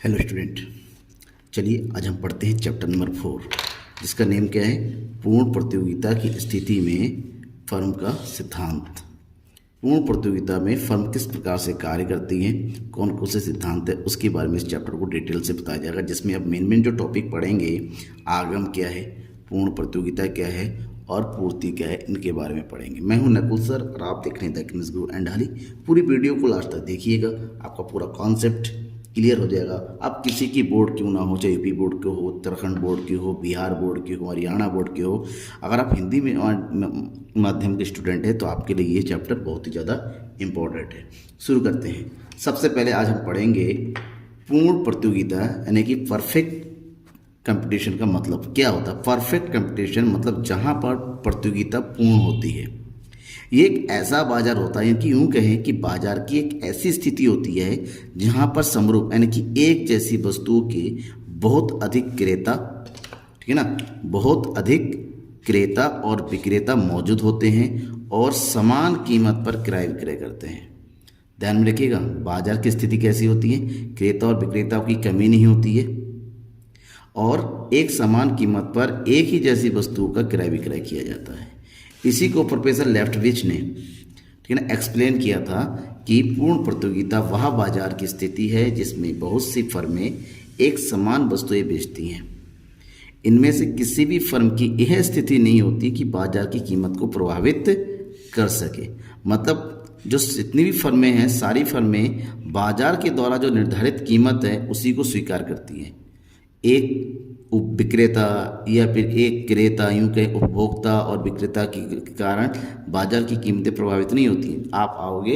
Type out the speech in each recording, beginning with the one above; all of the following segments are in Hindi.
हेलो स्टूडेंट, चलिए आज हम पढ़ते हैं चैप्टर नंबर 4 जिसका नेम क्या है। पूर्ण प्रतियोगिता की स्थिति में फर्म का सिद्धांत। पूर्ण प्रतियोगिता में फर्म किस प्रकार से कार्य करती है, कौन कौन से सिद्धांत है, उसके बारे में इस चैप्टर को डिटेल से बताया जाएगा। जिसमें अब मेन जो टॉपिक पढ़ेंगे, आगम क्या है, पूर्ण प्रतियोगिता क्या है और पूर्ति क्या है, इनके बारे में पढ़ेंगे। मैं हूं नकुल सर और आप देख रहे हैं द केमिस्ट गुरु एंड हाली। पूरी वीडियो को लास्ट तक देखिएगा, आपका पूरा कॉन्सेप्ट क्लियर हो जाएगा। आप किसी की बोर्ड क्यों ना हो, चाहे यूपी बोर्ड के हो, उत्तराखंड बोर्ड के हो, बिहार बोर्ड के हो, हरियाणा बोर्ड के हो, अगर आप हिंदी में माध्यम के स्टूडेंट हैं तो आपके लिए ये चैप्टर बहुत ही ज़्यादा इम्पोर्टेंट है। शुरू करते हैं। सबसे पहले आज हम पढ़ेंगे पूर्ण प्रतियोगिता यानी कि परफेक्ट कंपटीशन का मतलब क्या होता है। परफेक्ट कंपटीशन मतलब जहाँ पर प्रतियोगिता पूर्ण होती है। ये एक ऐसा बाजार होता है कि यूँ कहें कि बाजार की एक ऐसी स्थिति होती है जहाँ पर समरूप यानी कि एक जैसी वस्तुओं के बहुत अधिक क्रेता, ठीक है ना, बहुत अधिक क्रेता और विक्रेता मौजूद होते हैं और समान कीमत पर क्रय विक्रय करते हैं। ध्यान में रखिएगा, बाजार की स्थिति कैसी होती है, क्रेता और विक्रेताओं की कमी नहीं होती है और एक समान कीमत पर एक ही जैसी वस्तुओं का क्रय विक्रय किया जाता है। इसी को प्रोफेसर लेफ्टविच ने, ठीक है ना, एक्सप्लेन किया था कि पूर्ण प्रतियोगिता वह बाजार की स्थिति है जिसमें बहुत सी फर्में एक समान वस्तुएं बेचती हैं। इनमें से किसी भी फर्म की यह स्थिति नहीं होती कि बाजार की कीमत को प्रभावित कर सके। मतलब जो जितनी भी फर्में हैं, सारी फर्में बाजार के द्वारा जो निर्धारित कीमत है उसी को स्वीकार करती हैं। एक विक्रेता या फिर एक क्रेता, यूँ कहें उपभोक्ता और विक्रेता के कारण बाजार की कीमतें प्रभावित नहीं होती। आप आओगे,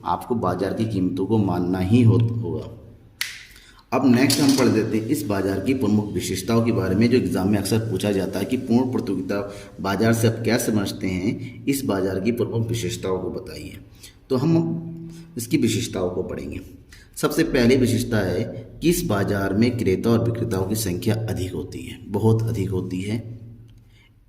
आपको बाजार की कीमतों को मानना ही होगा। अब नेक्स्ट हम पढ़ देते हैं इस बाजार की प्रमुख विशेषताओं के बारे में, जो एग्जाम में अक्सर पूछा जाता है कि पूर्ण प्रतियोगिता बाजार से आप क्या समझते हैं, इस बाजार की प्रमुख विशेषताओं को बताइए। तो हम इसकी विशेषताओं को पढ़ेंगे। सबसे पहली विशेषता है कि इस बाजार में क्रेता और विक्रेताओं की संख्या अधिक होती है, बहुत अधिक होती है।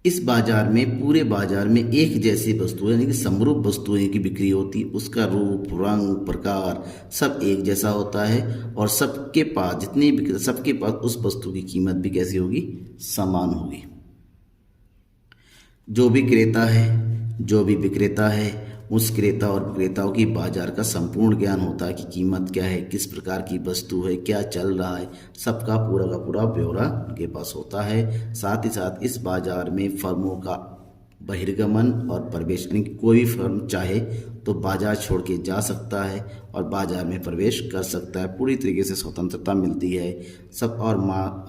इस बाजार में, पूरे बाजार में एक जैसी वस्तुएं यानी कि समरूप वस्तुएं की बिक्री होती है। उसका रूप, रंग, प्रकार सब एक जैसा होता है और सबके पास जितनी विक्रेता, सबके पास उस वस्तु की कीमत भी कैसी होगी, समान होगी। जो भी क्रेता है, जो भी विक्रेता है, उस क्रेता और विक्रेताओं की बाजार का संपूर्ण ज्ञान होता है कि कीमत क्या है, किस प्रकार की वस्तु है, क्या चल रहा है, सबका पूरा का पूरा ब्यौरा उनके पास होता है। साथ ही साथ इस बाजार में फर्मों का बहिर्गमन और प्रवेश, यानी कि कोई भी फर्म चाहे तो बाजार छोड़ के जा सकता है और बाजार में प्रवेश कर सकता है। पूरी तरीके से स्वतंत्रता मिलती है सब। और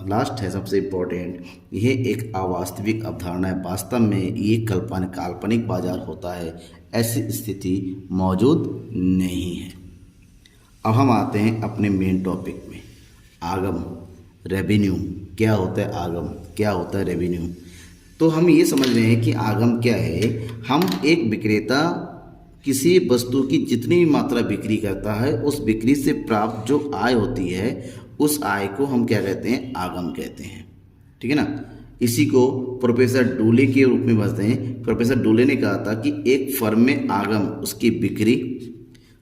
लास्ट है सबसे इम्पोर्टेंट, यह एक अवास्तविक अवधारणा है। वास्तव में ये काल्पनिक बाजार होता है, ऐसी स्थिति मौजूद नहीं है। अब हम आते हैं अपने मेन टॉपिक में, आगम, रेवेन्यू। क्या होता है आगम, क्या होता है रेवेन्यू। तो हम ये समझ रहे हैं कि आगम क्या है। हम एक विक्रेता किसी वस्तु की जितनी भी मात्रा बिक्री करता है, उस बिक्री से प्राप्त जो आय होती है, उस आय को हम क्या कहते हैं, आगम कहते हैं। ठीक है ना। इसी को प्रोफेसर डोले के रूप में बताते हैं। प्रोफेसर डोले ने कहा था कि एक फर्म में आगम उसकी बिक्री,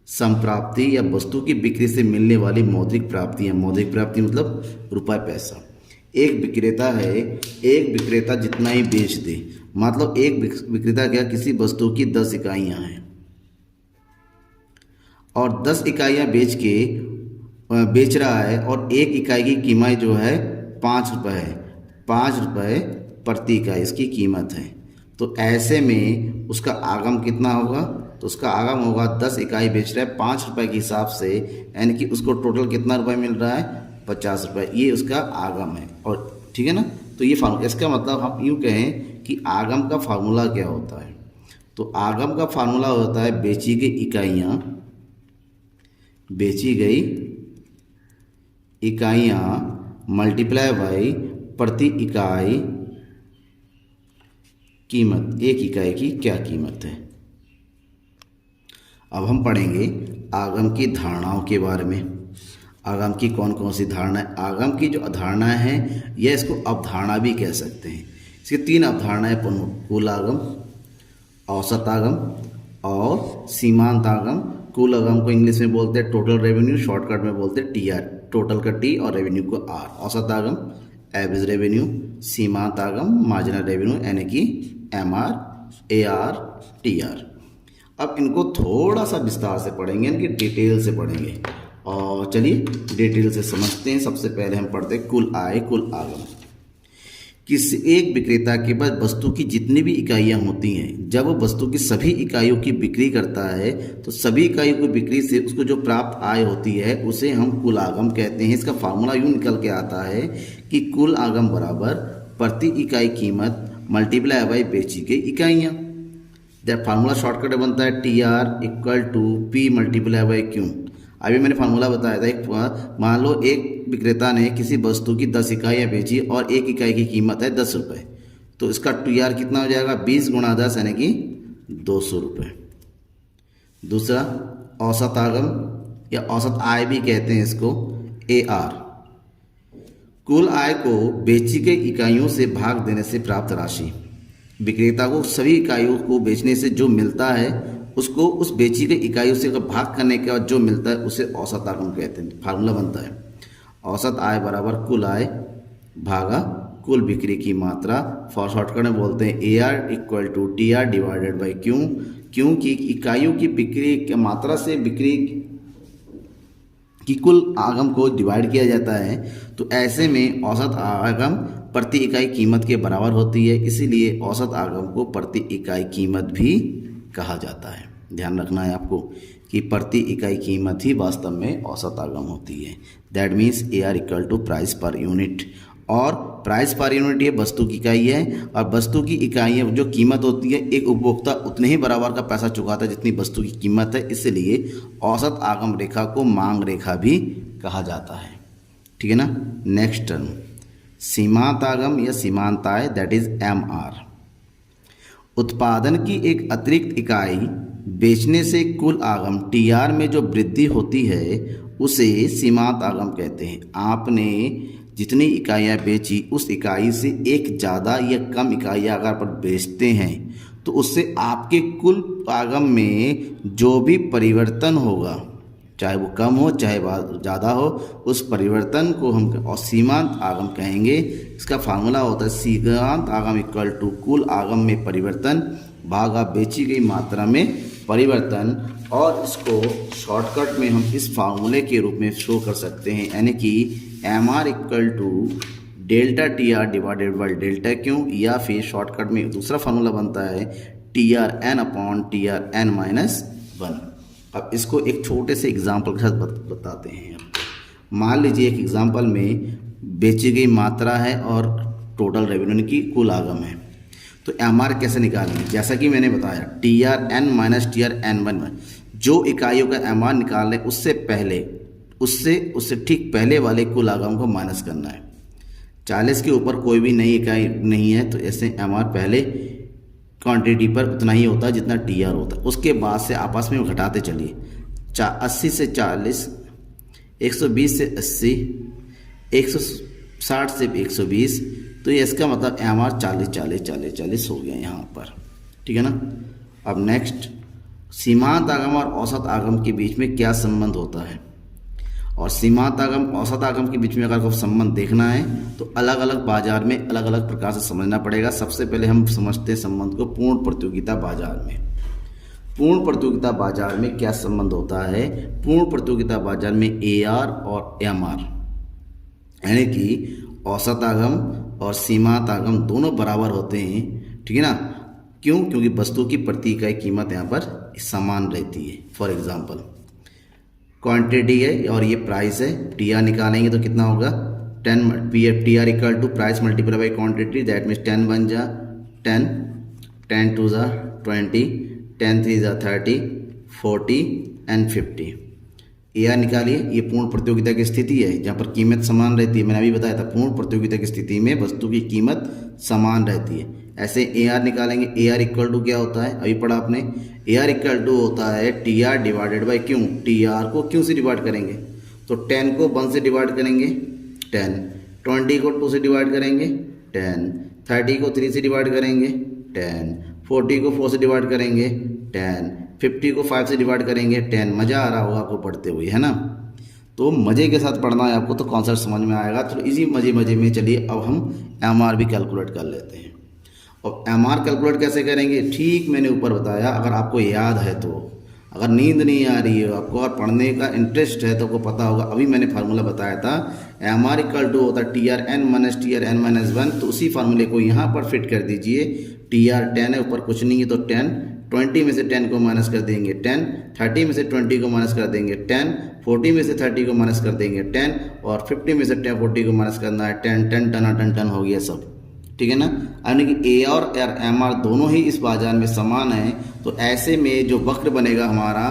संप्राप्ति या वस्तु की बिक्री से मिलने वाली मौद्रिक प्राप्ति है। मौद्रिक प्राप्ति मतलब रुपये पैसा। एक विक्रेता है, एक विक्रेता जितना ही बेच दे, मतलब एक विक्रेता क्या, किसी वस्तु की 10 इकाइयाँ हैं और 10 इकाइयाँ बेच रहा है और एक इकाई की कीमत जो है 5 रुपये है। 5 रुपये प्रति इकाई इसकी कीमत है। तो ऐसे में उसका आगम कितना होगा, तो उसका आगम होगा 10 इकाई बेच रहा है 5 रुपये के हिसाब से, यानी कि उसको टोटल कितना रुपये मिल रहा है, 50 रुपये। ये उसका आगम है। और ठीक है ना। तो ये फार्मूला, इसका मतलब हम यूँ कहें कि आगम का फार्मूला क्या होता है। तो आगम का फार्मूला होता है बेची गई इकाइयाँ मल्टीप्लाई बाई प्रति इकाई कीमत, एक इकाई की क्या कीमत है। अब हम पढ़ेंगे आगम की धारणाओं के बारे में। आगम की कौन कौन सी धारणा है। आगम की जो अवधारणाएं हैं, यह इसको अवधारणा भी कह सकते हैं। इसकी 3 अवधारणाएं प्रमुख, कुल आगम, औसत आगम और सीमांत आगम। कुल आगम को इंग्लिश में बोलते हैं टोटल रेवेन्यू, शॉर्टकट में बोलते हैं टोटल का टी और रेवेन्यू को आर। औसत आगम एवरेज रेवेन्यू, सीमांत आगम मार्जिनल रेवेन्यू यानी कि M R, A R, T R. अब इनको थोड़ा सा विस्तार से पढ़ेंगे, इनकी डिटेल से पढ़ेंगे और चलिए डिटेल से समझते हैं। सबसे पहले हम पढ़ते हैं कुल आय कुल आगम। किसी एक विक्रेता के पास वस्तु की जितनी भी इकाइयाँ होती हैं, जब वो वस्तु की सभी इकाइयों की बिक्री करता है तो सभी इकाइयों की बिक्री से उसको जो प्राप्त आय होती है उसे हम कुल आगम कहते हैं। इसका फार्मूला यूँ निकल के आता है कि कुल आगम बराबर प्रति इकाई कीमत मल्टीप्लाई बाई बेची गई इकाइयाँ। जब फार्मूला शॉर्टकट बनता है T R equal to P multiply by Q. अभी मैंने फार्मूला बताया था, एक मान लो एक विक्रेता ने किसी वस्तु की 10 इकाइयाँ बेची और एक इकाई की कीमत है 10 रुपये, तो इसका टी आर कितना हो जाएगा 20 गुणा 10 यानी कि 200 रुपये। दूसरा औसत आगम या औसत आय भी कहते हैं इसको, ए आर। कुल आय को बेची गई इकाइयों से भाग देने से प्राप्त राशि। विक्रेता को सभी इकाइयों को बेचने से जो मिलता है उसको उस बेची गई इकाइयों से भाग करने के बाद जो मिलता है उसे औसत आगम कहते हैं। फार्मूला बनता है औसत आय बराबर कुल आय भागा कुल बिक्री की मात्रा। फॉर शॉर्टकट में बोलते हैं A R equal to T R divided by Q. क्योंकि इकाइयों की बिक्री की मात्रा से बिक्री की कुल आगम को डिवाइड किया जाता है, तो ऐसे में औसत आगम प्रति इकाई कीमत के बराबर होती है, इसीलिए औसत आगम को प्रति इकाई कीमत भी कहा जाता है। ध्यान रखना है आपको कि प्रति इकाई कीमत ही वास्तव में औसत आगम होती है। That means A R equal to price per unit, और प्राइस पर यूनिट ये वस्तु की इकाई है और वस्तु की इकाई जो कीमत होती है एक उपभोक्ता उतने ही बराबर का पैसा चुकाता है जितनी वस्तु की कीमत है, इसलिए औसत आगम रेखा को मांग रेखा भी कहा जाता है। ठीक है ना। नेक्स्ट टर्म सीमांत आगम या सीमांत आय दैट इज एम आर। उत्पादन की एक अतिरिक्त इकाई बेचने से कुल आगम टी आर में जो वृद्धि होती है उसे सीमांत आगम कहते हैं। आपने जितनी इकाइयाँ बेची उस इकाई से एक ज़्यादा या कम इकाइयाँ अगर पर बेचते हैं तो उससे आपके कुल आगम में जो भी परिवर्तन होगा, चाहे वो कम हो चाहे ज़्यादा हो, उस परिवर्तन को हम और सीमांत आगम कहेंगे। इसका फार्मूला होता है सीमांत आगम इक्वल टू कुल आगम में परिवर्तन भागा बेची गई मात्रा में परिवर्तन, और इसको शॉर्टकट में हम इस फार्मूले के रूप में शो कर सकते हैं, यानी कि M R equal to delta T R divided by delta Q, या फिर शॉर्टकट में दूसरा फार्मूला बनता है T R N upon T R N minus 1। अब इसको एक छोटे से एग्जाम्पल के साथ बताते हैं। मान लीजिए एक एग्जाम्पल में बेची गई मात्रा है और टोटल रेवेन्यू की कुल आगम है, तो एम आर कैसे निकालेंगे। जैसा कि मैंने बताया T R N minus T R N 1 जो इकाइयों का एम आर निकाल रहे उससे पहले उससे ठीक पहले वाले कुल आगम को माइनस करना है। 40 के ऊपर कोई भी नई इकाई नहीं है तो ऐसे एम आर पहले क्वांटिटी पर उतना ही होता है जितना टी आर होता है, उसके बाद से आपस में घटाते चलिए। 80 से 40, 120 से 80, 160 से 120, तो ये इसका मतलब एम आर 40 हो गया यहाँ पर। ठीक है ना। अब नेक्स्ट सीमांत आगम और औसत आगम के बीच में क्या संबंध होता है, और सीमांत आगम औसत आगम के बीच में अगर आपको संबंध देखना है तो अलग अलग बाजार में अलग अलग प्रकार से समझना पड़ेगा। सबसे पहले हम समझते हैं संबंध को पूर्ण प्रतियोगिता बाजार में। पूर्ण प्रतियोगिता बाजार में क्या संबंध होता है। पूर्ण प्रतियोगिता बाजार में ए आर और एम आर यानी कि औसत आगम और सीमांत आगम दोनों बराबर होते हैं। ठीक है ना। क्यों? क्योंकि वस्तु की प्रति इकाई कीमत यहाँ पर समान रहती है। फॉर एग्जाम्पल क्वांटिटी है और ये प्राइस है, टी आर निकालेंगे तो कितना होगा 10 T R equal to price multiply by quantity, that means 10 1 जा 10, 10 2 जा 20, 10 3 जा 30, 40 एंड 50। ए आर निकालिए। ये पूर्ण प्रतियोगिता की स्थिति है जहाँ पर कीमत समान रहती है। मैंने अभी बताया था पूर्ण प्रतियोगिता की स्थिति में वस्तु की कीमत समान रहती है। ऐसे ए आर निकालेंगे। ए आर इक्वल टू क्या होता है, अभी पढ़ा आपने, ए आर इक्वल टू होता है T R divided by Q. T R को क्यू से डिवाइड करेंगे तो 10 को 1 से डिवाइड करेंगे 10, 20 को 2 से डिवाइड करेंगे 10, 30 को 3 से डिवाइड करेंगे 10, 40 को 4 से डिवाइड करेंगे 10, 50 को 5 से डिवाइड करेंगे 10। मज़ा आ रहा होगा आपको पढ़ते हुए, है ना। तो मज़े के साथ पढ़ना है आपको, तो कॉन्सेप्ट समझ में आएगा। तो इसी मज़े में चलिए अब हम MR भी कैलकुलेट कर लेते हैं। और MR कैलकुलेट कैसे करेंगे, ठीक मैंने ऊपर बताया, अगर आपको याद है तो, अगर नींद नहीं आ रही है आपको और पढ़ने का इंटरेस्ट है तो आपको पता होगा, अभी मैंने फार्मूला बताया था MR इक्वल टू होता है TRN माइनस TRN-1, तो उसी फार्मूले को यहाँ पर फिट कर दीजिए। TR 10 है, ऊपर कुछ नहीं है तो 10, 20 में से 10 को माइनस कर देंगे 10, 30 में से 20 को माइनस कर देंगे 10, 40 में से 30 को माइनस कर देंगे 10, और 50 में से 40 को माइनस करना है 10, 10 टन हो गया सब, ठीक है ना। यानी कि ए और MR दोनों ही इस बाजार में समान है, तो ऐसे में जो वक्र बनेगा हमारा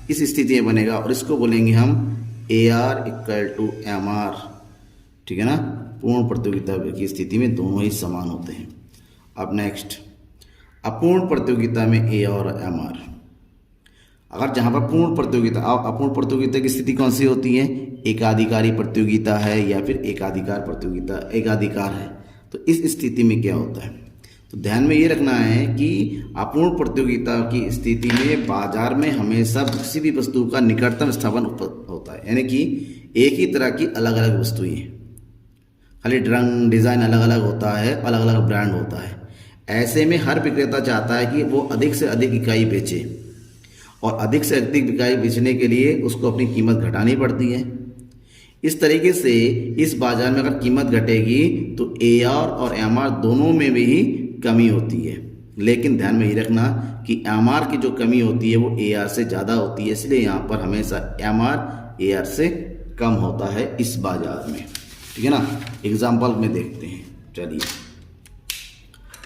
इस स्थिति में बनेगा, और इसको बोलेंगे हम AR इक्वल टू MR, ठीक है ना। पूर्ण प्रतियोगिता की स्थिति में दोनों ही समान होते हैं। अब नेक्स्ट, अपूर्ण प्रतियोगिता में A और MR, अगर जहाँ पर पूर्ण प्रतियोगिता, अपूर्ण प्रतियोगिता की स्थिति कौन सी होती है, एकाधिकारी प्रतियोगिता है या फिर एकाधिकार प्रतियोगिता, एकाधिकार है, तो इस स्थिति में क्या होता है, तो ध्यान में ये रखना है कि अपूर्ण प्रतियोगिता की स्थिति में बाजार में हमेशा किसी भी वस्तु का निकटतम स्थापन होता है, यानी कि एक ही तरह की अलग अलग वस्तुएं, खाली रंग डिज़ाइन अलग अलग होता है, अलग अलग ब्रांड होता है। ऐसे में हर विक्रेता चाहता है कि वो अधिक से अधिक इकाई बेचे, और अधिक से अधिक इकाई बेचने के लिए उसको अपनी कीमत घटानी पड़ती है। इस तरीके से इस बाजार में अगर कीमत घटेगी तो AR और MR दोनों में भी ही कमी होती है, लेकिन ध्यान में ये रखना कि MR की जो कमी होती है वो AR से ज़्यादा होती है, इसलिए यहाँ पर हमेशा MR AR से कम होता है इस बाजार में, ठीक है ना। एग्जाम्पल में देखते हैं, चलिए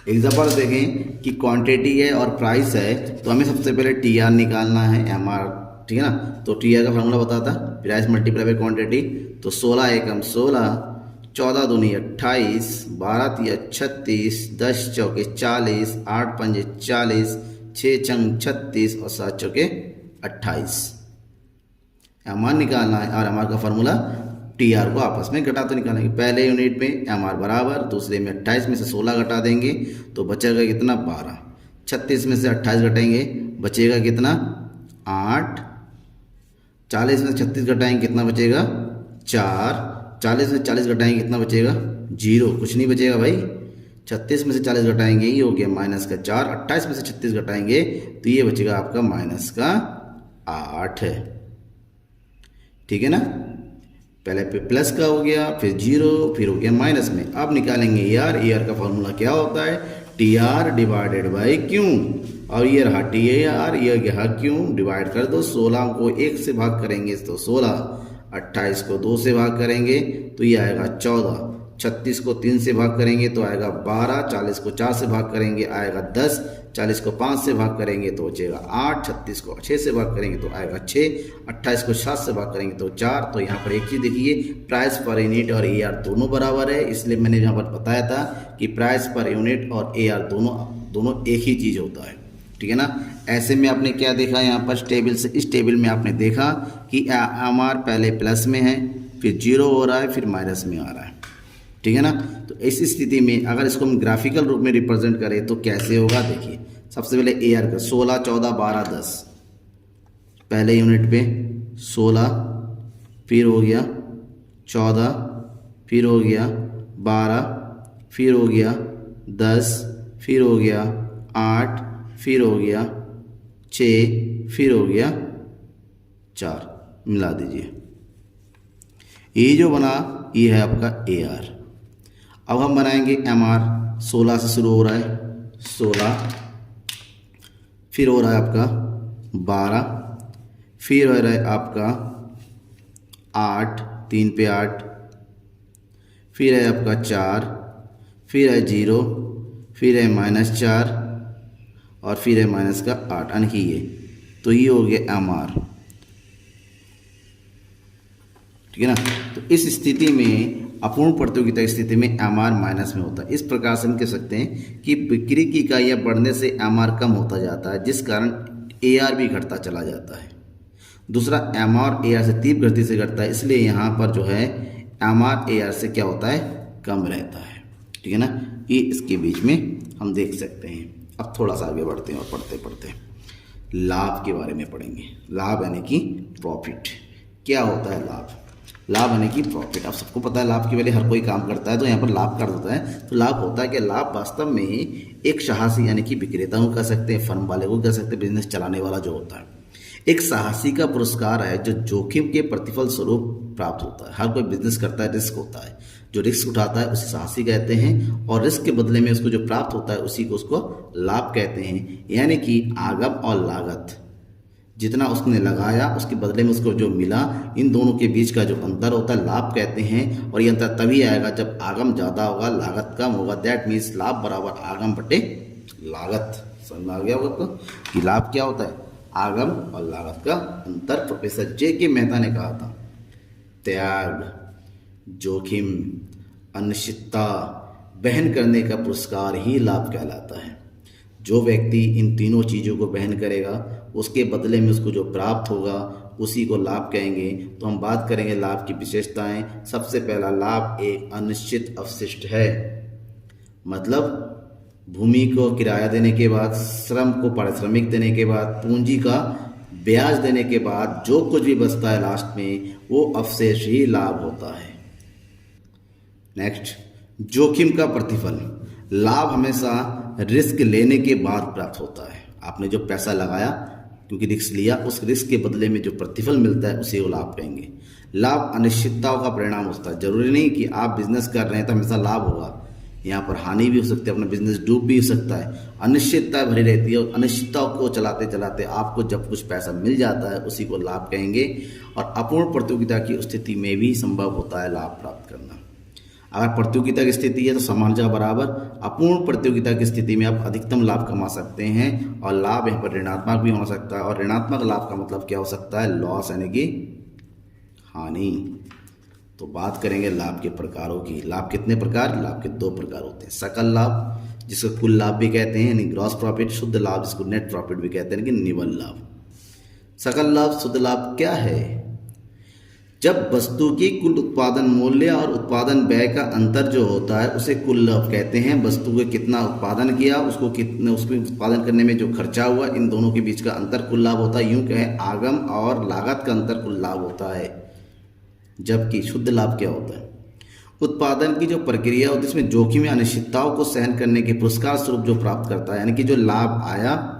एग्जाम्पल देखें कि क्वांटिटी है और प्राइस है, तो हमें सबसे पहले TR निकालना है, MR, ठीक है ना। तो TR का फार्मूला बताता प्राइस मल्टीप्लाई बाय क्वांटिटी, तो 16 एकम 16, 14 दूनी 28, 12 तिया 36, 10 चौके 40, 8 पंजे 40, 6 चंग 36 और 7 चौके 28। MR निकालना है, और MR का फार्मूला TR को आपस में घटा तो निकालेंगे। पहले यूनिट में MR बराबर, दूसरे में 28 में से 16 घटा देंगे तो बचेगा कितना 12, 36 में से 28 घटाएंगे बचेगा कितना 8, 40 में से 36 घटाएंगे कितना बचेगा 4, 40 में से 40 घटाएंगे कितना बचेगा 0, कुछ नहीं बचेगा भाई। 36 में से 40 घटाएंगे ये हो गया माइनस का 4, 28 में से 36 घटाएंगे तो ये बचेगा आपका माइनस का 8 है, ठीक है ना। पहले पे प्लस का हो गया, फिर 0, फिर हो गया माइनस में। अब निकालेंगे AR का फॉर्मूला क्या होता है, TR डिवाइडेड बाई Q, और ये रहा TAR, ये रहा Q, डिवाइड कर दो। 16 को 1 से भाग करेंगे तो 16, 28 को 2 से भाग करेंगे तो ये आएगा 14, 36 को 3 से भाग करेंगे तो आएगा 12, 40 को 4 से भाग करेंगे आएगा 10, 40 को 5 से भाग करेंगे तो बचेगा 8, 36 को 6 से भाग करेंगे तो आएगा 6, 28 को 7 से भाग करेंगे तो 4। तो यहाँ पर एक चीज़ देखिए, प्राइस पर यूनिट और AR दोनों बराबर है, इसलिए मैंने यहाँ पर बताया था कि प्राइस पर यूनिट और AR दोनों एक ही चीज़ होता है, ठीक है ना। ऐसे में आपने क्या देखा यहाँ पर टेबल से, इस टेबल में आपने देखा कि MR पहले प्लस में है, फिर 0 हो रहा है, फिर माइनस में आ रहा है, ठीक है ना। तो इस स्थिति में अगर इसको हम ग्राफिकल रूप में रिप्रेजेंट करें तो कैसे होगा, देखिए सबसे पहले AR का 16, 14, 12, 10, पहले यूनिट पे 16, फिर हो गया 14, फिर हो गया 12, फिर हो गया 10, फिर हो गया 8, फिर हो गया 6, फिर हो गया 4, मिला दीजिए। ये जो बना ये है आपका AR। अब हम बनाएंगे MR। 16 से शुरू हो रहा है 16, फिर हो रहा है आपका 12, फिर हो रहा है आपका 8, 3 पे 8, फिर है आपका 4, फिर है 0, फिर है -4 और फिर है माइनस का 8, यानी कि ये, तो ये हो गया MR, ठीक है ना। तो इस स्थिति में अपूर्ण प्रतियोगिता की स्थिति में MR माइनस में होता है। इस प्रकार से हम कह सकते हैं कि बिक्री की इकाइयाँ बढ़ने से MR कम होता जाता है, जिस कारण AR भी घटता चला जाता है। दूसरा, MR AR से तीव्र गति से घटता है, इसलिए यहाँ पर जो है MR AR से क्या होता है, कम रहता है, ठीक है ना। ये इसके बीच में हम देख सकते हैं। अब थोड़ा सा आगे बढ़ते हैं और पढ़ते पढ़ते लाभ के बारे में पढ़ेंगे। लाभ यानी कि प्रॉफिट, क्या होता है लाभ। लाभ यानी कि प्रॉफिट। अब सबको पता है लाभ की वैल्यू, हर कोई काम करता है तो यहाँ पर लाभ कर देता है। तो लाभ होता है कि लाभ वास्तव में एक साहसी यानी कि विक्रेता को कह सकते हैं, फर्म वाले को कह सकते हैं, बिजनेस चलाने वाला जो होता है, एक साहसी का पुरस्कार है जो जोखिम के प्रतिफल स्वरूप प्राप्त होता है। हर कोई बिजनेस करता है, रिस्क होता है, जो रिस्क उठाता है उसे साहसी कहते हैं, और रिस्क के बदले में उसको जो प्राप्त होता है उसी को उसको लाभ कहते हैं। यानी कि आगम और लागत, जितना उसने लगाया उसके बदले में उसको जो मिला, इन दोनों के बीच का जो अंतर होता है लाभ कहते हैं। और ये अंतर तभी आएगा जब आगम ज़्यादा होगा, लागत कम होगा। दैट मीन्स लाभ बराबर आगम बटे लागत। समझ में आ गया होगा कि लाभ क्या होता है, आगम और लागत का अंतर। Professor JK. मेहता ने कहा था, त्याग, जोखिम, अनिश्चितता वहन करने का पुरस्कार ही लाभ कहलाता है। जो व्यक्ति इन तीनों चीज़ों को वहन करेगा उसके बदले में उसको जो प्राप्त होगा उसी को लाभ कहेंगे। तो हम बात करेंगे लाभ की विशेषताएं। सबसे पहला लाभ एक अनिश्चित अवशिष्ट है, मतलब भूमि को किराया देने के बाद, श्रम को पारिश्रमिक देने के बाद, पूंजी का ब्याज देने के बाद जो कुछ भी बचता है लास्ट में वो अवशेष ही लाभ होता है। नेक्स्ट, जोखिम का प्रतिफल। लाभ हमेशा रिस्क लेने के बाद प्राप्त होता है। आपने जो पैसा लगाया क्योंकि रिस्क लिया, उस रिस्क के बदले में जो प्रतिफल मिलता है उसे वो लाभ कहेंगे। लाभ अनिश्चितताओं का परिणाम होता है। जरूरी नहीं कि आप बिजनेस कर रहे हैं तो हमेशा लाभ होगा, यहाँ पर हानि भी हो सकती है, अपना बिजनेस डूब भी हो सकता है। अनिश्चितता भरी रहती है और अनिश्चितताओं को चलाते चलाते आपको जब कुछ पैसा मिल जाता है उसी को लाभ कहेंगे। और अपूर्ण प्रतियोगिता की स्थिति में भी संभव होता है लाभ प्राप्त करना। अगर प्रतियोगिता की स्थिति है तो समान जगह बराबर। अपूर्ण प्रतियोगिता की स्थिति में आप अधिकतम लाभ कमा सकते हैं, और लाभ यहाँ पर ऋणात्मक भी हो सकता है। और ऋणात्मक लाभ का मतलब क्या हो सकता है, लॉस यानी कि हानि। तो बात करेंगे लाभ के प्रकारों की। लाभ कितने प्रकार, लाभ के 2 प्रकार होते हैं। सकल लाभ जिसको कुल लाभ भी कहते हैं यानी ग्रॉस प्रॉफिट, शुद्ध लाभ जिसको नेट प्रॉफिट भी कहते हैं यानी कि निवल लाभ। सकल लाभ, शुद्ध लाभ क्या है, जब वस्तु की कुल उत्पादन मूल्य और उत्पादन व्यय का अंतर जो होता है उसे कुल लाभ कहते हैं। वस्तु को कितना उत्पादन किया, उसको कितने, उसको उत्पादन करने में जो खर्चा हुआ, इन दोनों के बीच का अंतर कुल लाभ होता है। यूं कहें आगम और लागत का अंतर कुल लाभ होता है। जबकि शुद्ध लाभ क्या होता है, उत्पादन की जो प्रक्रिया होती है इसमें जोखिम या अनिश्चितताओं को सहन करने के पुरस्कार स्वरूप जो प्राप्त करता है, यानी कि जो लाभ आया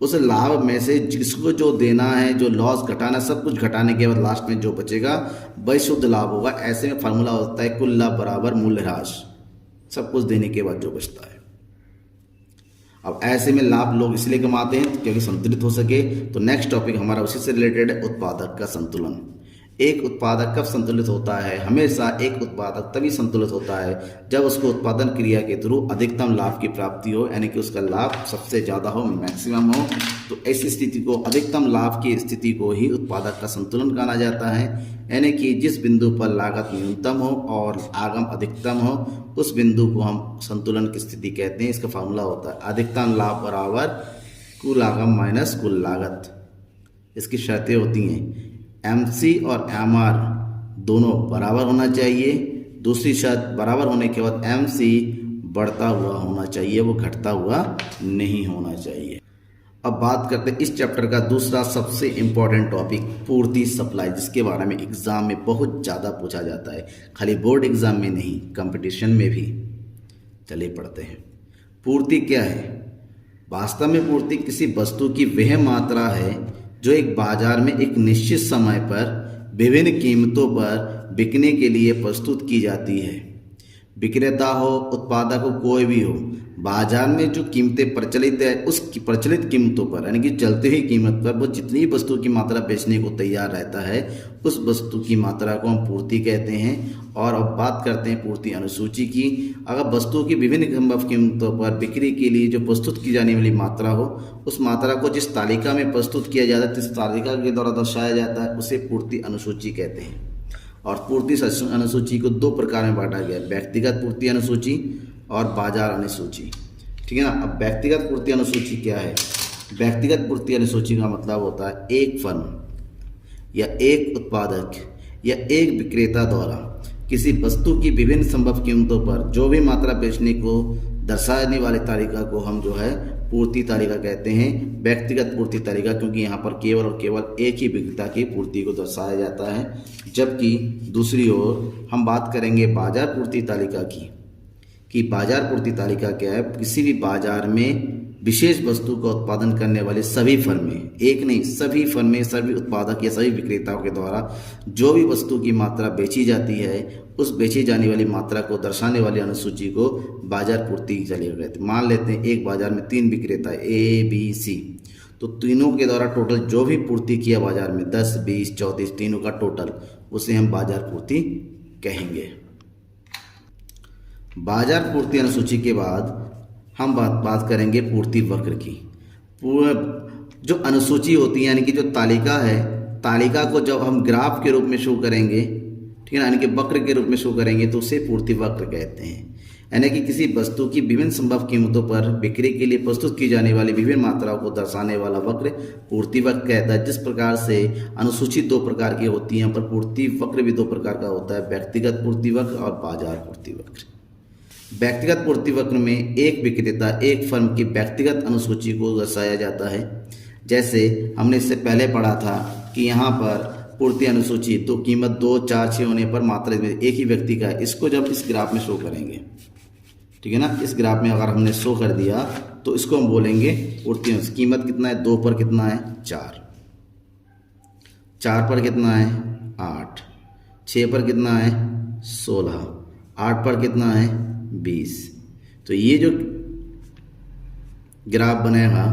उस लाभ में से जिसको जो देना है, जो लॉस घटाना, सब कुछ घटाने के बाद लास्ट में जो बचेगा वही शुद्ध लाभ होगा। ऐसे में फार्मूला होता है कुल लाभ बराबर मूल्यह्रास, सब कुछ देने के बाद जो बचता है। अब ऐसे में लाभ लोग इसलिए कमाते हैं क्योंकि संतुलित हो सके। तो नेक्स्ट टॉपिक हमारा उसी से रिलेटेड है, उत्पादक का संतुलन। एक उत्पादक कब संतुलित होता है, हमेशा एक उत्पादक तभी संतुलित होता है जब उसको उत्पादन क्रिया के थ्रू अधिकतम लाभ की प्राप्ति हो, यानी कि उसका लाभ सबसे ज़्यादा हो, मैक्सिमम हो। तो ऐसी स्थिति को, अधिकतम लाभ की स्थिति को ही उत्पादक का संतुलन कहा जाता है। यानी कि जिस बिंदु पर लागत न्यूनतम हो और आगम अधिकतम हो उस बिंदु को हम संतुलन की स्थिति कहते हैं। इसका फार्मूला होता है अधिकतम लाभ बराबर कुल आगम माइनस कुल लागत। इसकी शर्तें होती हैं MC और MR दोनों बराबर होना चाहिए। दूसरी शर्त, बराबर होने के बाद MC बढ़ता हुआ होना चाहिए, वो घटता हुआ नहीं होना चाहिए। अब बात करते हैं इस चैप्टर का दूसरा सबसे इम्पॉर्टेंट टॉपिक, पूर्ति सप्लाई, जिसके बारे में एग्जाम में बहुत ज़्यादा पूछा जाता है, खाली बोर्ड एग्जाम में नहीं, कंपटीशन में भी। चलिए पढ़ते हैं। पूर्ति क्या है, वास्तव में पूर्ति किसी वस्तु की वह मात्रा है जो एक बाजार में एक निश्चित समय पर विभिन्न कीमतों पर बिकने के लिए प्रस्तुत की जाती है। विक्रेता हो, उत्पादक हो, कोई भी हो, बाजार में जो कीमतें प्रचलित है उस प्रचलित कीमतों पर यानी कि चलती हुई कीमत पर वो जितनी वस्तु की मात्रा बेचने को तैयार रहता है उस वस्तु की मात्रा को हम पूर्ति कहते हैं। और अब बात करते हैं पूर्ति अनुसूची की। अगर वस्तु की विभिन्न संभव कीमतों पर बिक्री के लिए जो प्रस्तुत की जाने वाली मात्रा हो, उस मात्रा को जिस तालिका में प्रस्तुत किया जाता है, जिस तालिका के द्वारा दर्शाया जाता है, उसे पूर्ति अनुसूची कहते हैं। और पूर्ति अनुसूची को 2 प्रकार में बांटा गया है, व्यक्तिगत पूर्ति अनुसूची और बाजार अनुसूची। ठीक है ना। अब व्यक्तिगत पूर्ति अनुसूची क्या है, व्यक्तिगत पूर्ति अनुसूची का मतलब होता है एक फर्म या एक उत्पादक या एक विक्रेता द्वारा किसी वस्तु की विभिन्न संभव कीमतों पर जो भी मात्रा बेचने को दर्शाने वाली तालिका को हम जो है पूर्ति तालिका कहते हैं। व्यक्तिगत पूर्ति तालिका, क्योंकि यहाँ पर केवल और केवल एक ही विक्रेता की पूर्ति को दर्शाया जाता है। जबकि दूसरी ओर हम बात करेंगे बाजार पूर्ति तालिका की, कि बाजार पूर्ति तालिका क्या है। किसी भी बाजार में विशेष वस्तु का उत्पादन करने वाले सभी फर्में, एक नहीं सभी फर्में, सभी उत्पादक या सभी विक्रेताओं के द्वारा जो भी वस्तु की मात्रा बेची जाती है, उस बेची जाने वाली मात्रा को दर्शाने वाली अनुसूची को बाजार पूर्ति तालिका कहते हैं। मान लेते हैं एक बाजार में 3 विक्रेता ABC, तो तीनों के द्वारा टोटल जो भी पूर्ति किया बाजार में 10, 20, 34 तीनों का टोटल, उसे हम बाजार पूर्ति कहेंगे। बाजार पूर्ति अनुसूची के बाद हम बात करेंगे पूर्ति वक्र की। जो अनुसूची होती है यानी कि जो तालिका है, तालिका को जब हम ग्राफ के रूप में शो करेंगे, ठीक है ना, यानी कि वक्र के रूप में शो करेंगे, तो उसे पूर्ति वक्र कहते हैं। यानी कि किसी वस्तु की विभिन्न संभव कीमतों पर बिक्री के लिए प्रस्तुत की जाने वाली विभिन्न मात्राओं को दर्शाने वाला वक्र पूर्ति वक्र कहता है। जिस प्रकार से अनुसूची 2 प्रकार की होती है, पर पूर्ति वक्र भी 2 प्रकार का होता है, व्यक्तिगत पूर्ति वक्र और बाजार पूर्ति वक्र। व्यक्तिगत पूर्ति वक्र में एक विक्रेता एक फर्म की व्यक्तिगत अनुसूची को दर्शाया जाता है। जैसे हमने इससे पहले पढ़ा था कि यहाँ पर पूर्ति अनुसूची तो कीमत 2, 4, 6 होने पर मात्रा एक ही व्यक्ति का है। इसको जब इस ग्राफ में शो करेंगे, ठीक है ना, इस ग्राफ में अगर हमने शो कर दिया तो इसको हम बोलेंगे पूर्ति अनुसूची। कीमत कितना है, 2 पर कितना है 4, 4 पर कितना है 8, 6 पर कितना है 16, 8 पर कितना है 20। तो ये जो ग्राफ बनेगा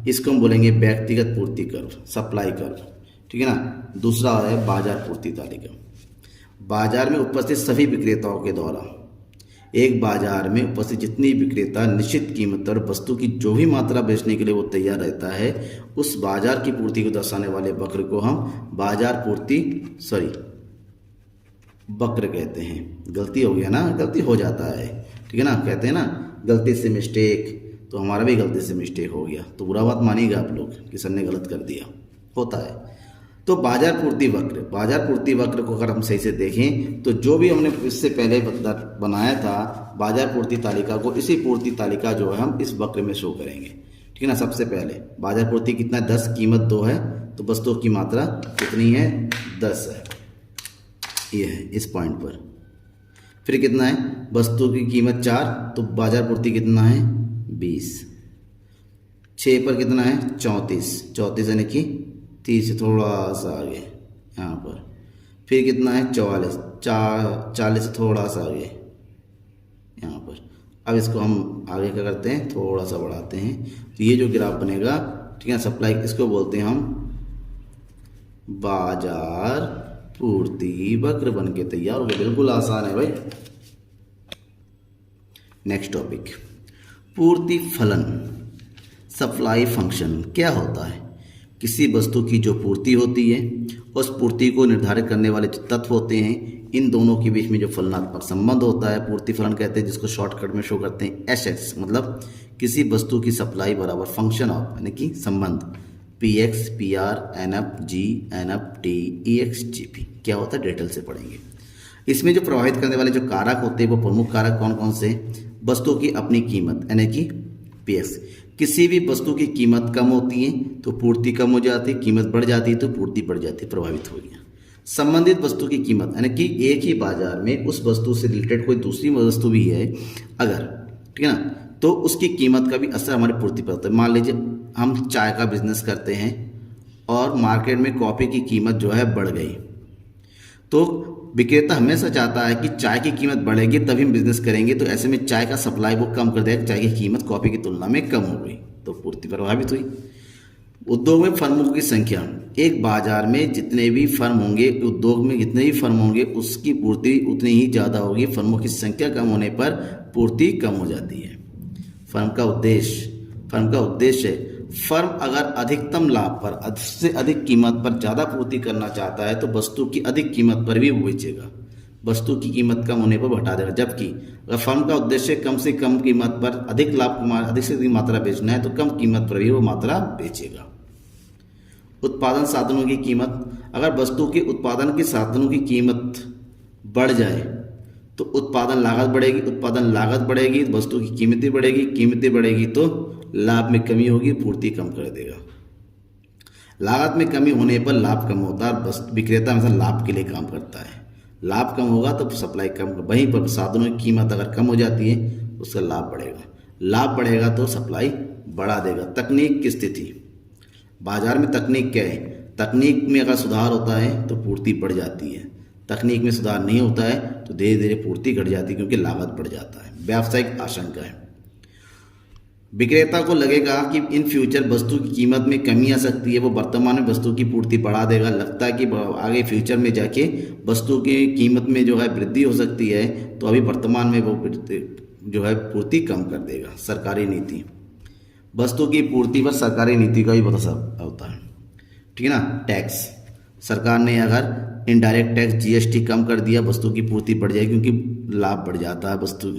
इसको हम बोलेंगे व्यक्तिगत पूर्ति कर्व, सप्लाई कर्व, ठीक है ना। दूसरा है बाजार पूर्ति तालिका। बाजार में उपस्थित सभी विक्रेताओं के द्वारा, एक बाजार में उपस्थित जितनी विक्रेता निश्चित कीमत पर वस्तु की जो भी मात्रा बेचने के लिए वो तैयार रहता है, उस बाजार की पूर्ति को दर्शाने वाले वक्र को हम बाजार पूर्ति वक्र कहते हैं। गलती हो गया ना, गलती हो जाता है, ठीक है ना, कहते हैं ना गलती से मिस्टेक, तो हमारा भी गलती से मिस्टेक हो गया, तो बुरा बात मानिएगा आप लोग कि सर ने गलत कर दिया, होता है। तो बाजार पूर्ति वक्र, बाजार पूर्ति वक्र को अगर हम सही से देखें तो जो भी हमने इससे पहले बनाया था बाजार पूर्ति तालिका को, इसी पूर्ति तालिका जो है हम इस वक्र में शो करेंगे, ठीक है ना। सबसे पहले बाजार पूर्ति कितना है, 10, कीमत 2 है, तो वस्तुओं की मात्रा कितनी है 10 है, ये है इस पॉइंट पर। फिर कितना है, वस्तु की कीमत 4, तो बाजार पूर्ति कितना है 20। 6 पर कितना है 34, 34 यानी कि 30 से थोड़ा सा आगे यहाँ पर। फिर कितना है 44, 40 से थोड़ा सा आगे यहाँ पर। अब इसको हम आगे क्या करते हैं, थोड़ा सा बढ़ाते हैं, तो ये जो ग्राफ बनेगा, ठीक है, सप्लाई, इसको बोलते हैं हम बाजार पूर्ति वक्र बन के तैयार हो गया। बिल्कुल आसान है भाई। नेक्स्ट टॉपिक, पूर्ति फलन, सप्लाई फंक्शन क्या होता है। किसी वस्तु की जो पूर्ति होती है, उस पूर्ति को निर्धारित करने वाले जो तत्व होते हैं, इन दोनों के बीच में जो फलनात्मक संबंध होता है पूर्ति फलन कहते हैं, जिसको शॉर्टकट में शो करते हैं एसएक्स। मतलब किसी वस्तु की सप्लाई बराबर फंक्शन ऑफ, यानी कि संबंध PX, PR, NF, G, NF, T, EX, GP क्या होता है डिटेल से पढ़ेंगे। इसमें जो प्रभावित करने वाले जो कारक होते हैं वो प्रमुख कारक कौन कौन से, वस्तु की अपनी कीमत यानी कि PX। किसी भी वस्तु की कीमत कम होती है तो पूर्ति कम हो जाती है, कीमत बढ़ जाती है तो पूर्ति बढ़ जाती है, प्रभावित हो गया। संबंधित वस्तु की कीमत यानी कि एक ही बाजार में उस वस्तु से रिलेटेड कोई दूसरी वस्तु भी है अगर, ठीक है ना, तो उसकी कीमत का भी असर हमारी पूर्ति पर होता है। मान लीजिए हम चाय का बिजनेस करते हैं और मार्केट में कॉफ़ी की कीमत जो है बढ़ गई, तो विक्रेता हमेशा चाहता है कि चाय की कीमत बढ़ेगी तभी हम बिजनेस करेंगे, तो ऐसे में चाय का सप्लाई वो कम कर देगा, चाय की कीमत कॉफ़ी की तुलना में कम हो गई, तो पूर्ति प्रभावित हुई। उद्योग में फर्मों की संख्या, एक बाजार में जितने भी फर्म होंगे, उद्योग में जितने भी फर्म होंगे उसकी पूर्ति उतनी ही ज़्यादा होगी। फर्मों की संख्या कम होने पर पूर्ति कम हो जाती है। फर्म का उद्देश्य फर्म अगर अधिकतम लाभ पर अधिक से अधिक कीमत पर ज़्यादा पूर्ति करना चाहता है तो वस्तु की अधिक कीमत पर भी वो बेचेगा, वस्तु की कीमत कम होने पर घटा देगा। जबकि अगर फर्म का उद्देश्य कम से कम कीमत पर अधिक लाभ, अधिक से अधिक मात्रा बेचना है तो कम कीमत पर भी वो मात्रा बेचेगा। उत्पादन साधनों की कीमत, अगर वस्तु के उत्पादन के साधनों की कीमत बढ़ जाए तो उत्पादन लागत बढ़ेगी, उत्पादन लागत बढ़ेगी वस्तु की कीमतें बढ़ेगी, कीमतें बढ़ेगी तो लाभ में कमी होगी, पूर्ति कम कर देगा। लागत में कमी होने पर लाभ कम होता है, बस विक्रेता हमेशा लाभ के लिए काम करता है। लाभ कम होगा तो सप्लाई कम, वहीं पर साधनों की कीमत अगर कम हो जाती है उसका लाभ बढ़ेगा, लाभ बढ़ेगा तो सप्लाई बढ़ा देगा। तकनीक की स्थिति, बाजार में तकनीक क्या है? तकनीक में अगर सुधार होता है तो पूर्ति बढ़ जाती है, तकनीक में सुधार नहीं होता है तो धीरे धीरे पूर्ति घट जाती है क्योंकि लागत बढ़ जाता है। व्यावसायिक आशंका है, विक्रेता को लगेगा कि इन फ्यूचर वस्तु की कीमत में कमी आ सकती है, वो वर्तमान में वस्तु की पूर्ति बढ़ा देगा। लगता है कि आगे फ्यूचर में जाके वस्तु की कीमत में जो है वृद्धि हो सकती है, तो अभी वर्तमान में वो जो है पूर्ति कम कर देगा। सरकारी नीति, वस्तु की पूर्ति पर सरकारी नीति का भी बहुत असर होता है, ठीक है ना। टैक्स, सरकार ने अगर इनडायरेक्ट टैक्स जीएसटी कम कर दिया, वस्तु की पूर्ति बढ़ जाएगी क्योंकि लाभ बढ़ जाता है वस्तु,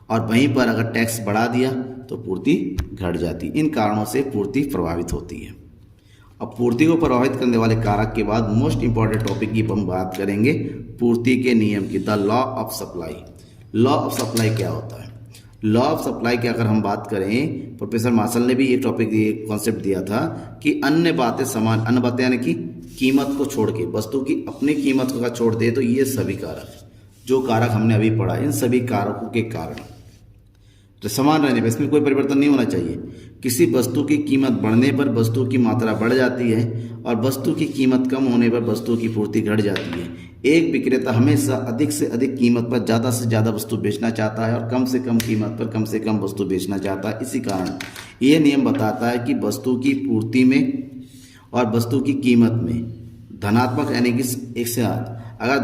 और वहीं पर अगर टैक्स बढ़ा दिया तो पूर्ति घट जाती। इन कारणों से पूर्ति प्रभावित होती है। अब पूर्ति को प्रभावित करने वाले कारक के बाद मोस्ट इंपॉर्टेंट टॉपिक की हम बात करेंगे पूर्ति के नियम की, the law of supply. Law of supply क्या होता है? लॉ ऑफ सप्लाई की अगर हम बात करें, प्रोफेसर मार्शल ने भी ये टॉपिक, ये कॉन्सेप्ट दिया था कि अन्य बातें समान, अन्य बातें यानी कि कीमत को छोड़ के, वस्तु की अपनी कीमत को छोड़ दे तो ये सभी कारक, जो कारक हमने अभी पढ़ा, इन सभी कारकों के कारण तो समान रहने पर, इसमें कोई परिवर्तन नहीं होना चाहिए। किसी वस्तु की कीमत बढ़ने पर वस्तु की मात्रा बढ़ जाती है और वस्तु की कीमत कम होने पर वस्तु की पूर्ति घट जाती है। एक विक्रेता हमेशा अधिक से अधिक कीमत पर ज़्यादा से ज़्यादा वस्तु बेचना चाहता है और कम से कम कीमत पर कम से कम वस्तु बेचना चाहता है। इसी कारण ये नियम बताता है कि वस्तु की पूर्ति में और वस्तु की कीमत में धनात्मक यानी कि एक से अगर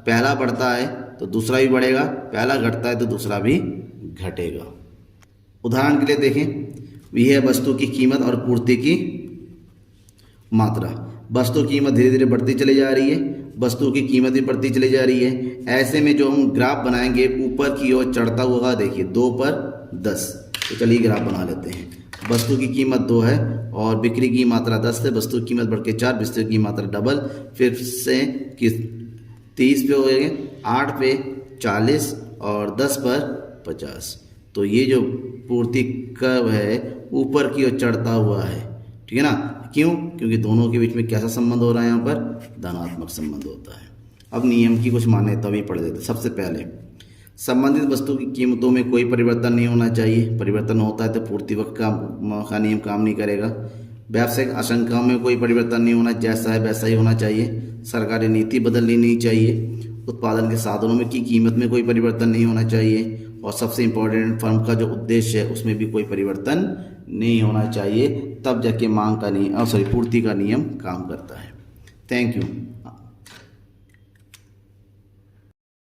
पहला बढ़ता है तो दूसरा भी बढ़ेगा, पहला घटता है तो दूसरा भी घटेगा। उदाहरण के लिए देखें, यह है वस्तु की कीमत और पूर्ति की मात्रा। वस्तु की कीमत धीरे धीरे बढ़ती चली जा रही है, वस्तु की कीमत भी बढ़ती चली जा रही है। ऐसे में जो हम ग्राफ बनाएंगे ऊपर की ओर चढ़ता हुआ, देखिए 2 पर 10, तो चलिए ग्राफ बना लेते हैं। वस्तु की कीमत 2 है और बिक्री की मात्रा 10 है, वस्तु की कीमत बढ़ के 4, वस्तु की मात्रा डबल, फिर से 30 पे हो गए, 8 पे 40 और 10 पर 50। तो ये जो पूर्ति कर्व है ऊपर की ओर चढ़ता हुआ है, ठीक है ना। क्यों? क्योंकि दोनों के बीच में कैसा संबंध हो रहा है? यहाँ पर धनात्मक संबंध होता है। अब नियम की कुछ मान्यता भी पढ़ देते। सबसे पहले, संबंधित वस्तु की कीमतों में कोई परिवर्तन नहीं होना चाहिए, परिवर्तन होता है तो पूर्ति वक्त का नियम काम नहीं करेगा। व्यावसायिक आशंकाओं में कोई परिवर्तन नहीं होना, जैसा है वैसा ही होना चाहिए। सरकारी नीति बदलनी नहीं चाहिए। उत्पादन के साधनों में की कीमत में कोई परिवर्तन नहीं होना चाहिए। और सबसे इम्पोर्टेंट, फर्म का जो उद्देश्य है उसमें भी कोई परिवर्तन नहीं होना चाहिए, तब जाके मांग का नियम पूर्ति का नियम काम करता है। Thank you.